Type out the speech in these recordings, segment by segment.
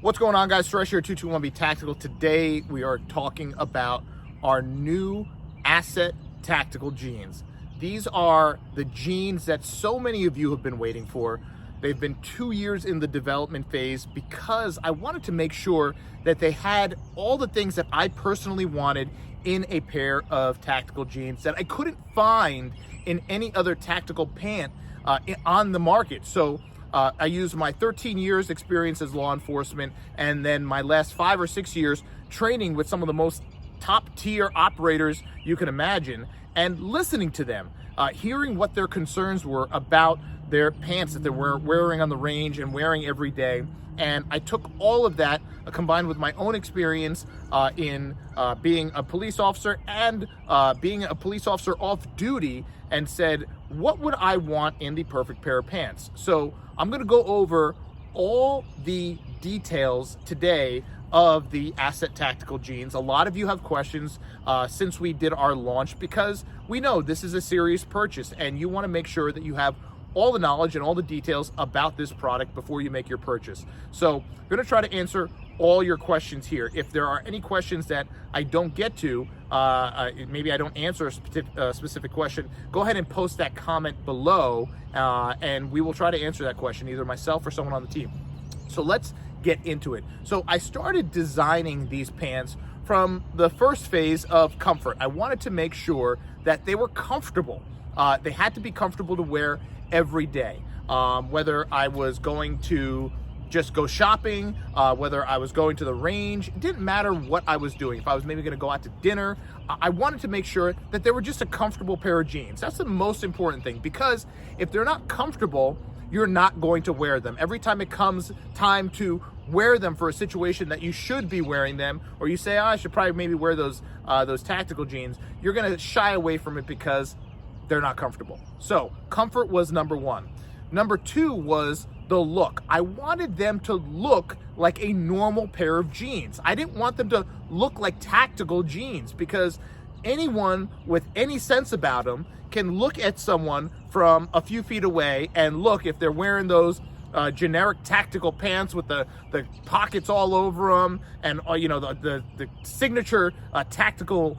What's going on, guys? Suresh here, 221B Tactical. Today we are talking about our new Asset Tactical jeans. These are the jeans that so many of you have been waiting for. They've been 2 years in the development phase because I wanted to make sure that they had all the things that I personally wanted in a pair of tactical jeans that I couldn't find in any other tactical pant on the market. So I used my 13 years experience as law enforcement and then my last 5 or 6 years training with some of the most top tier operators you can imagine and listening to them, hearing what their concerns were about their pants that they were wearing on the range and wearing every day. And I took all of that combined with my own experience in being a police officer and being a police officer off duty and said, what would I want in the perfect pair of pants? So I'm gonna go over all the details today of the Asset Tactical jeans. A lot of you have questions since we did our launch because we know this is a serious purchase and you wanna make sure that you have all the knowledge and all the details about this product before you make your purchase. So I'm gonna try to answer all your questions here. If there are any questions that I don't get to, maybe I don't answer a specific question, go ahead and post that comment below and we will try to answer that question, either myself or someone on the team. So let's get into it. So I started designing these pants from the first phase of comfort. I wanted to make sure that they were comfortable. They had to be comfortable to wear every day, whether I was going to just go shopping, whether I was going to the range. It didn't matter what I was doing. If I was maybe going to go out to dinner, I wanted to make sure that they were just a comfortable pair of jeans. That's the most important thing, because if they're not comfortable, you're not going to wear them. Every time it comes time to wear them for a situation that you should be wearing them, or you say, oh, I should probably maybe wear those tactical jeans, you're going to shy away from it because they're not comfortable. So comfort was number one. Number two was the look. I wanted them to look like a normal pair of jeans. I didn't want them to look like tactical jeans, because anyone with any sense about them can look at someone from a few feet away and look, if they're wearing those generic tactical pants with the pockets all over them and the signature tactical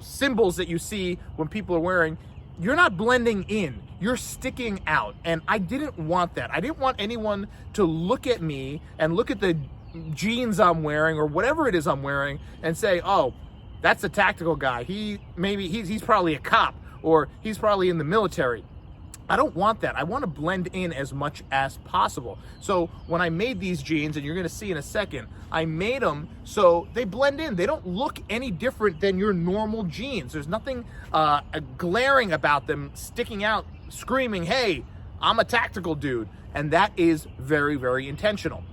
symbols that you see when people are wearing, you're not blending in, you're sticking out. And I didn't want that. I didn't want anyone to look at me and look at the jeans I'm wearing or whatever it is I'm wearing and say, oh, that's a tactical guy. He's probably a cop, or he's probably in the military. I don't want that. I want to blend in as much as possible. So when I made these jeans, and you're going to see in a second, I made them so they blend in. They don't look any different than your normal jeans. There's nothing glaring about them, sticking out, screaming, hey, I'm a tactical dude. And that is very, very intentional.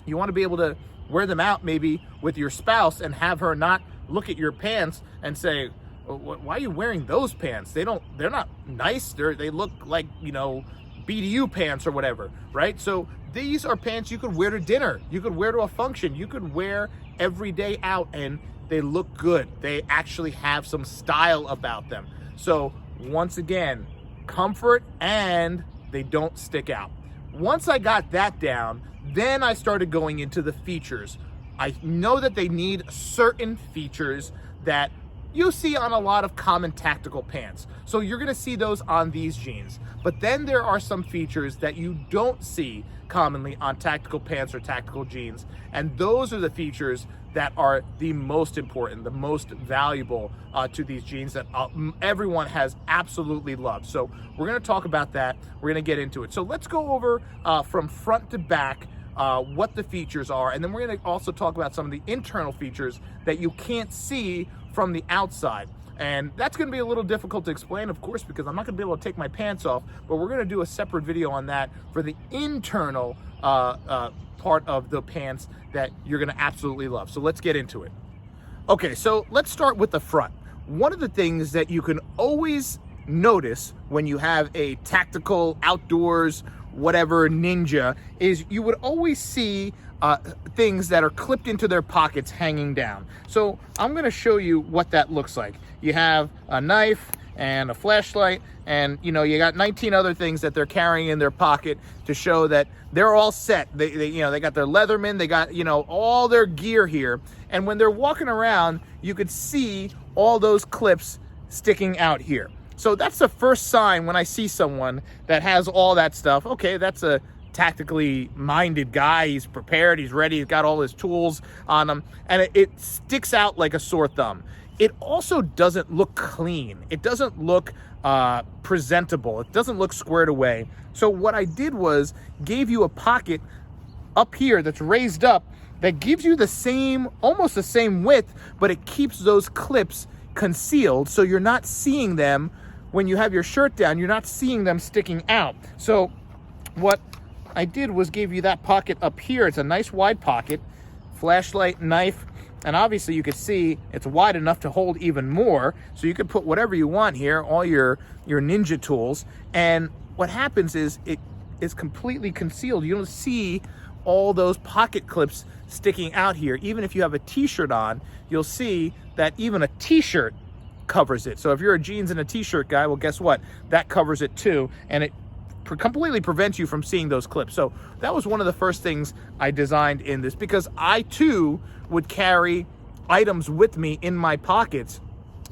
You want to be able to wear them out maybe with your spouse and have her not look at your pants and say, why are you wearing those pants? They're not nice. They look like, BDU pants or whatever, right? So these are pants you could wear to dinner. You could wear to a function. You could wear every day out and they look good. They actually have some style about them. So once again, comfort, and they don't stick out. Once I got that down, then I started going into the features. I know that they need certain features that you see on a lot of common tactical pants. So you're gonna see those on these jeans. But then there are some features that you don't see commonly on tactical pants or tactical jeans. And those are the features that are the most important, the most valuable to these jeans that everyone has absolutely loved. So we're gonna talk about that. We're gonna get into it. So let's go over from front to back what the features are. And then we're gonna also talk about some of the internal features that you can't see from the outside. And that's gonna be a little difficult to explain, of course, because I'm not gonna be able to take my pants off, but we're gonna do a separate video on that for the internal part of the pants that you're gonna absolutely love. So let's get into it. Okay, so let's start with the front. One of the things that you can always notice when you have a tactical outdoors whatever ninja is you would always see things that are clipped into their pockets hanging down. So I'm going to show you what that looks like. You have a knife, and a flashlight, and you know, you got 19 other things that they're carrying in their pocket to show that they're all set. They you know, they got their Leatherman, they got, you know, all their gear here. And when they're walking around, you could see all those clips sticking out here. So that's the first sign when I see someone that has all that stuff. Okay, that's a tactically minded guy. He's prepared, he's ready, he's got all his tools on him, and it sticks out like a sore thumb. It also doesn't look clean. It doesn't look presentable. It doesn't look squared away. So what I did was gave you a pocket up here that's raised up that gives you the same, almost the same width, but it keeps those clips concealed, so you're not seeing them when you have your shirt down. You're not seeing them sticking out. So what I did was give you that pocket up here. It's a nice wide pocket, flashlight, knife, and obviously you could see it's wide enough to hold even more, so you could put whatever you want here, all your ninja tools. And what happens is it is completely concealed. You don't see all those pocket clips sticking out here. Even if you have a t-shirt on, you'll see that even a t-shirt covers it. So if you're a jeans and a t-shirt guy, well, guess what? That covers it too, and it completely prevents you from seeing those clips. So that was one of the first things I designed in this, because I too would carry items with me in my pockets,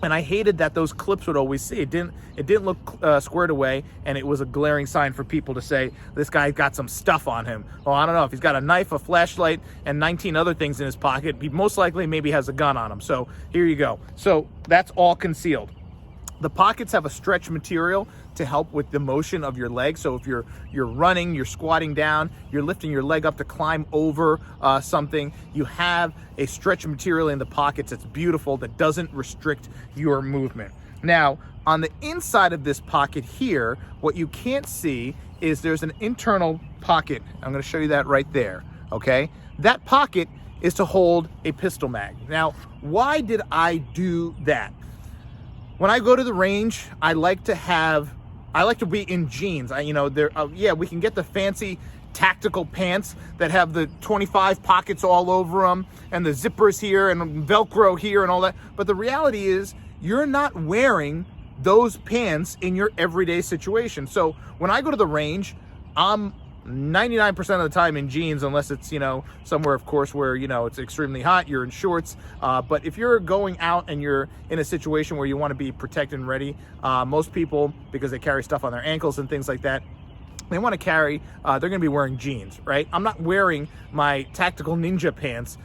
and I hated that those clips would always see. It didn't look squared away, and it was a glaring sign for people to say, this guy's got some stuff on him. Well, I don't know. If he's got a knife, a flashlight, and 19 other things in his pocket, he most likely maybe has a gun on him. So here you go. So that's all concealed. The pockets have a stretch material to help with the motion of your leg. So if you're running, you're squatting down, you're lifting your leg up to climb over something, you have a stretch material in the pockets that's beautiful, that doesn't restrict your movement. Now, on the inside of this pocket here, what you can't see is there's an internal pocket. I'm going to show you that right there, okay? That pocket is to hold a pistol mag. Now, why did I do that? When I go to the range, I like to be in jeans. Yeah, we can get the fancy tactical pants that have the 25 pockets all over them, and the zippers here, and Velcro here, and all that. But the reality is, you're not wearing those pants in your everyday situation. So when I go to the range, I'm 99% of the time in jeans, unless it's, you know, somewhere, of course, where, you know, it's extremely hot, you're in shorts. But if you're going out and you're in a situation where you want to be protected and ready, most people, because they carry stuff on their ankles and things like that, they want to carry, they're going to be wearing jeans, right? I'm not wearing my tactical ninja pants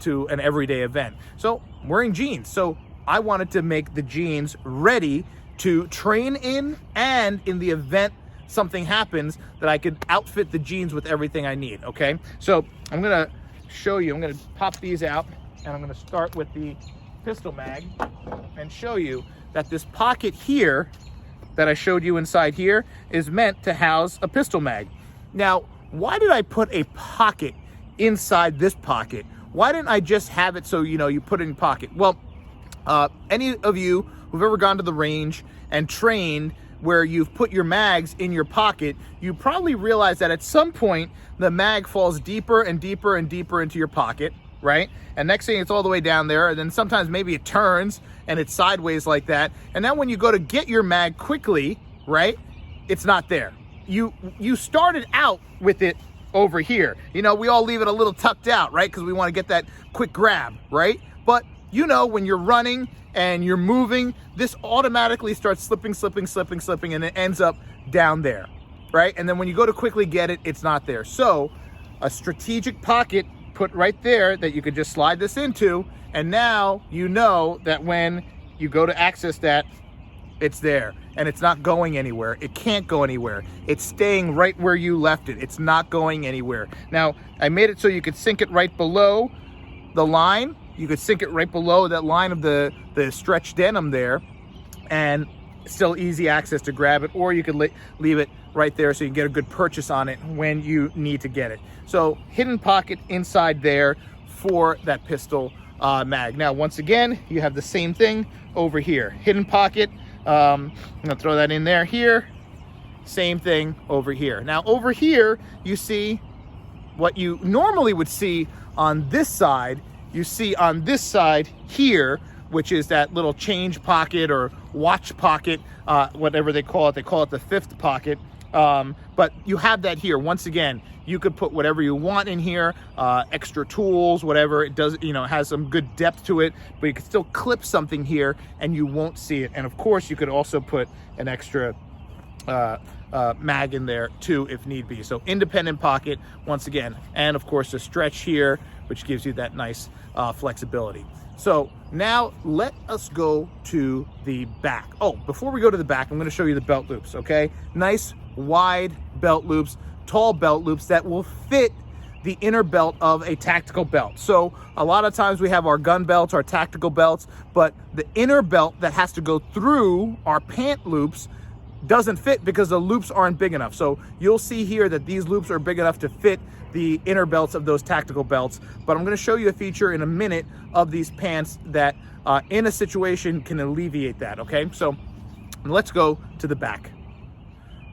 to an everyday event. So I'm wearing jeans. So I wanted to make the jeans ready to train in, and in the event something happens, that I could outfit the jeans with everything I need, okay? So I'm gonna show you, I'm gonna pop these out, and I'm gonna start with the pistol mag and show you that this pocket here that I showed you inside here is meant to house a pistol mag. Now, why did I put a pocket inside this pocket? Why didn't I just have it so, you know, you put it in your pocket? Well, any of you who've ever gone to the range and trained where you've put your mags in your pocket, you probably realize that at some point the mag falls deeper and deeper and deeper into your pocket, right? And next thing, it's all the way down there, and then sometimes maybe it turns and it's sideways like that. And then when you go to get your mag quickly, right, it's not there. You started out with it over here. You know, we all leave it a little tucked out, right? Because we want to get that quick grab, right? But you know, when you're running and you're moving, this automatically starts slipping, and it ends up down there, right? And then when you go to quickly get it, it's not there. So a strategic pocket put right there that you could just slide this into, and now you know that when you go to access that, it's there, and it's not going anywhere. It can't go anywhere. It's staying right where you left it. It's not going anywhere. Now, I made it so you could sink it right below the line. You could sink it right below that line of the stretched denim there, and still easy access to grab it, or you could leave it right there so you can get a good purchase on it when you need to get it. So hidden pocket inside there for that pistol mag. Now, once again, you have the same thing over here. Hidden pocket, I'm gonna throw that in there here. Same thing over here. Now over here, you see what you normally would see on this side, you see on this side here, which is that little change pocket or watch pocket, whatever they call it. They call it the fifth pocket. But you have that here. Once again, you could put whatever you want in here, extra tools, whatever. It does, you know, has some good depth to it, but you can still clip something here and you won't see it. And of course, you could also put an extra mag in there too if need be. So independent pocket once again, and of course a stretch here, which gives you that nice flexibility. So now let us go to the back. Oh, before we go to the back, I'm going to show you the belt loops. Okay, nice wide belt loops, tall belt loops that will fit the inner belt of a tactical belt. So a lot of times we have our gun belts, our tactical belts, but the inner belt that has to go through our pant loops doesn't fit because the loops aren't big enough. So you'll see here that these loops are big enough to fit the inner belts of those tactical belts. But I'm going to show you a feature in a minute of these pants that in a situation can alleviate that. Okay, so let's go to the back.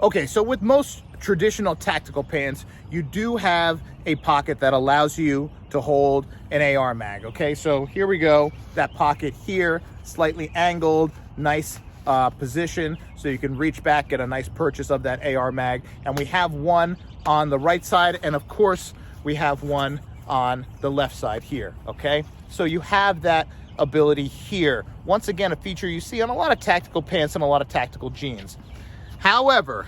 Okay, so with most traditional tactical pants, you do have a pocket that allows you to hold an AR mag. Okay, so here we go. That pocket here, slightly angled, nice position, so you can reach back, get a nice purchase of that AR mag. And we have one on the right side, and of course we have one on the left side here. Okay, so you have that ability here. Once again, a feature you see on a lot of tactical pants and a lot of tactical jeans. However,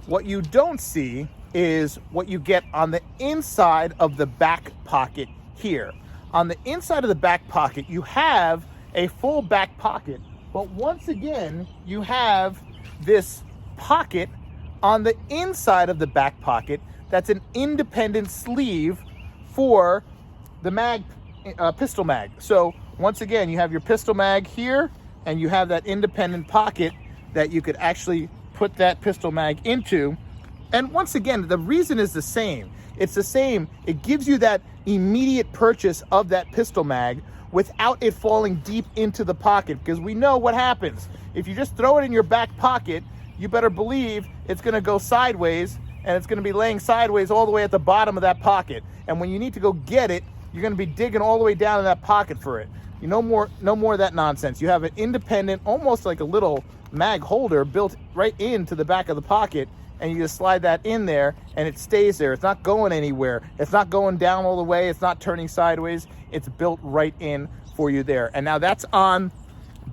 what you don't see is what you get on the inside of the back pocket here. On the inside of the back pocket, you have a full back pocket, but once again, you have this pocket on the inside of the back pocket that's an independent sleeve for the mag, pistol mag. So once again, you have your pistol mag here, and you have that independent pocket that you could actually put that pistol mag into. And once again, the reason is the same. It's the same. It gives you that immediate purchase of that pistol mag without it falling deep into the pocket, because we know what happens. If you just throw it in your back pocket, you better believe it's going to go sideways, and it's going to be laying sideways all the way at the bottom of that pocket. And when you need to go get it, you're going to be digging all the way down in that pocket for it. You no more of that nonsense. You have an independent, almost like a little mag holder built right into the back of the pocket, and you just slide that in there and it stays there. It's not going anywhere. It's not going down all the way. It's not turning sideways. It's built right in for you there. And now that's on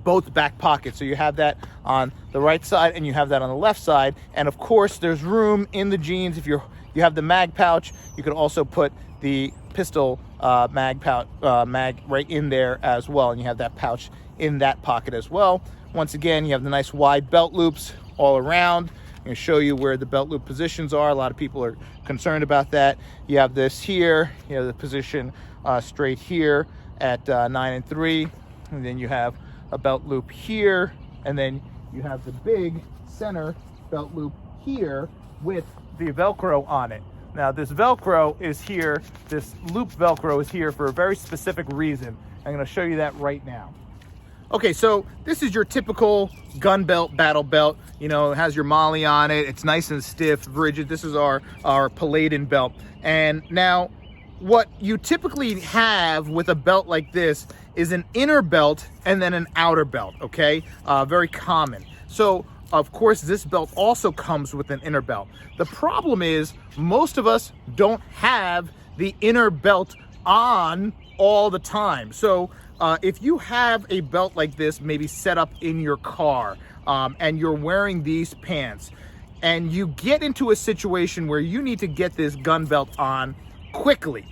both back pockets. So you have that on the right side and you have that on the left side. And of course, there's room in the jeans. If you have the mag pouch, you could also put the pistol mag right in there as well. And you have that pouch in that pocket as well. Once again, you have the nice wide belt loops all around. I'm going to show you where the belt loop positions are. A lot of people are concerned about that. You have this here. You have the position straight here at 9 and 3. And then you have a belt loop here. And then you have the big center belt loop here with the Velcro on it. Now this Velcro is here. This loop Velcro is here for a very specific reason. I'm going to show you that right now. Okay, so this is your typical gun belt, battle belt. You know, it has your molly on it. It's nice and stiff, rigid. This is our Paladin belt. And now what you typically have with a belt like this is an inner belt and then an outer belt, okay? Very common. So of course, this belt also comes with an inner belt. The problem is most of us don't have the inner belt on all the time. So if you have a belt like this, maybe set up in your car, and you're wearing these pants, and you get into a situation where you need to get this gun belt on quickly,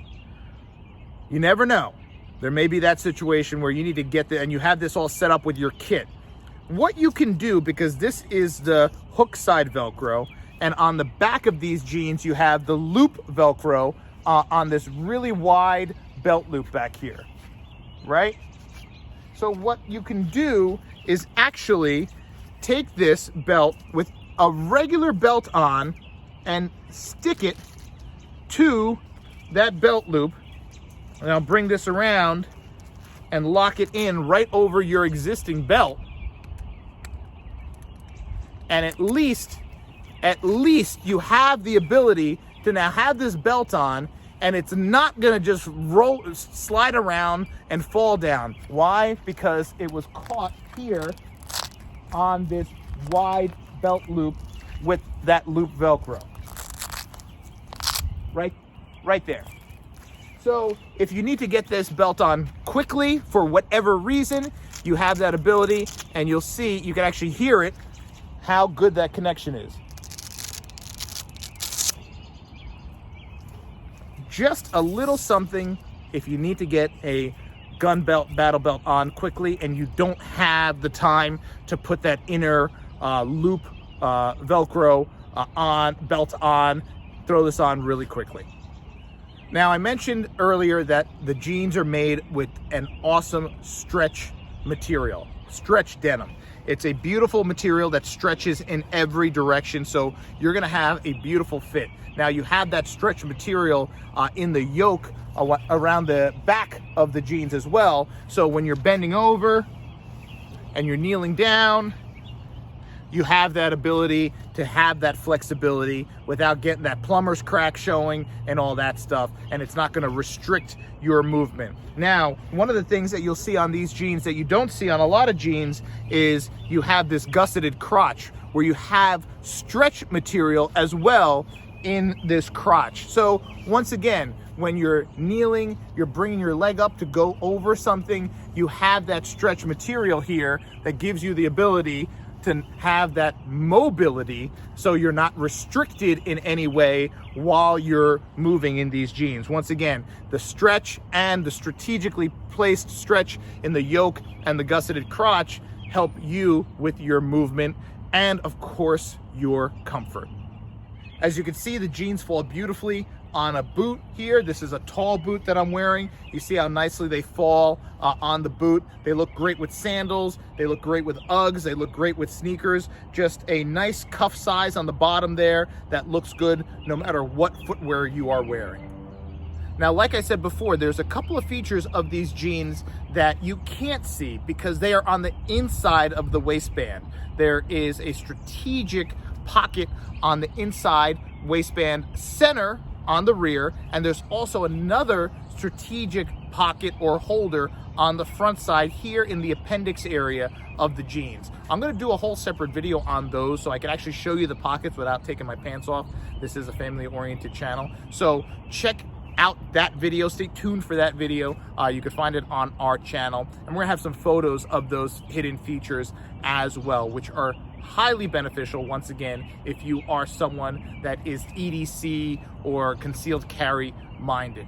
you never know. There may be that situation where you need to get and you have this all set up with your kit. What you can do, because this is the hook side Velcro, and on the back of these jeans, you have the loop Velcro on this really wide belt loop back here, right? So what you can do is actually take this belt with a regular belt on and stick it to that belt loop. And I'll bring this around and lock it in right over your existing belt. And at least you have the ability to now have this belt on and it's not gonna just slide around and fall down. Why? Because it was caught here on this wide belt loop with that loop Velcro. Right there. So if you need to get this belt on quickly for whatever reason, you have that ability, and you'll see, you can actually hear it, how good that connection is. Just a little something if you need to get a gun belt, battle belt on quickly, and you don't have the to put that inner loop Velcro belt on, throw this on really quickly. Now, I mentioned earlier that the jeans are made with an awesome stretch material, stretch denim. It's a beautiful material that stretches in every direction, so you're gonna have a beautiful fit. Now, you have that stretch material in the yoke around the back of the jeans as well, so when you're bending over and you're kneeling down, you have that ability to have that flexibility without getting that plumber's crack showing and all that stuff, and it's not gonna restrict your movement. Now, one of the things that you'll see on these jeans that you don't see on a lot of jeans is you have this gusseted crotch where you have stretch material as well in this crotch. So once again, when you're kneeling, you're bringing your leg up to go over something, you have that stretch material here that gives you the ability to have that mobility, so you're not restricted in any way while you're moving in these jeans. Once again, the stretch and the strategically placed stretch in the yoke and the gusseted crotch help you with your movement and, of course, your comfort. As you can see, the jeans fall beautifully on a boot here. This is a tall boot that I'm wearing. You see how nicely they fall on the boot. They look great with sandals. They look great with Uggs. They look great with sneakers. Just a nice cuff size on the bottom there that looks good no matter what footwear you are wearing. Now, like I said before, there's a couple of features of these jeans that you can't see because they are on the inside of the waistband. There is a strategic pocket on the inside waistband center on the rear, and there's also another strategic pocket or holder on the front side here in the appendix area of the jeans. I'm gonna do a whole separate video on those so I can actually show you the pockets without taking my pants off. This is a family-oriented channel, so check out that video. Stay tuned for that video. You can find it on our channel, and we're gonna have some photos of those hidden features as well, which are highly beneficial, once again, if you are someone that is EDC or concealed carry minded.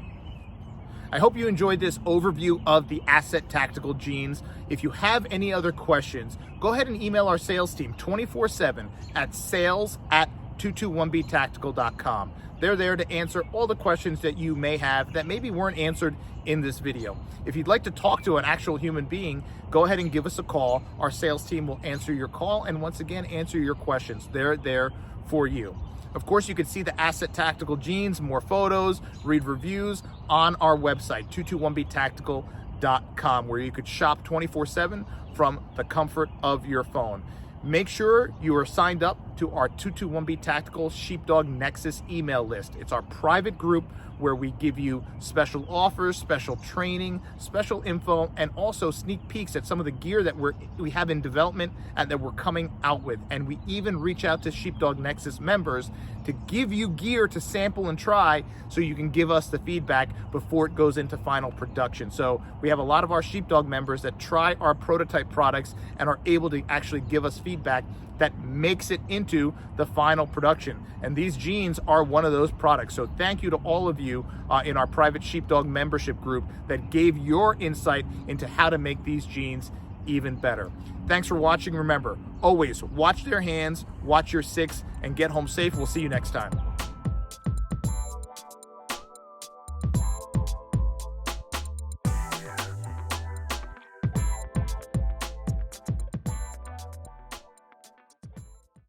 I hope you enjoyed this overview of the Asset Tactical jeans. If you have any other questions, go ahead and email our sales team 24/7 at sales@221btactical.com. They're there to answer all the questions that you may have that maybe weren't answered in this video. If you'd like to talk to an actual human being, go ahead and give us a call. Our sales team will answer your call and, once again, answer your questions. They're there for you. Of course, you can see the Asset Tactical jeans, more photos, read reviews on our website, 221btactical.com, where you could shop 24/7 from the comfort of your phone. Make sure you are signed up to our 221B Tactical Sheepdog Nexus email list. It's our private group where we give you special offers, special training, special info, and also sneak peeks at some of the gear that we have in development and that we're coming out with. And we even reach out to Sheepdog Nexus members to give you gear to sample and try so you can give us the feedback before it goes into final production. So we have a lot of our Sheepdog members that try our prototype products and are able to actually give us feedback that makes it into the final production. And these jeans are one of those products. So thank you to all of you in our private Sheepdog membership group that gave your insight into how to make these jeans even better. Thanks for watching. Remember, always watch their hands, watch your six, and get home safe. We'll see you next time.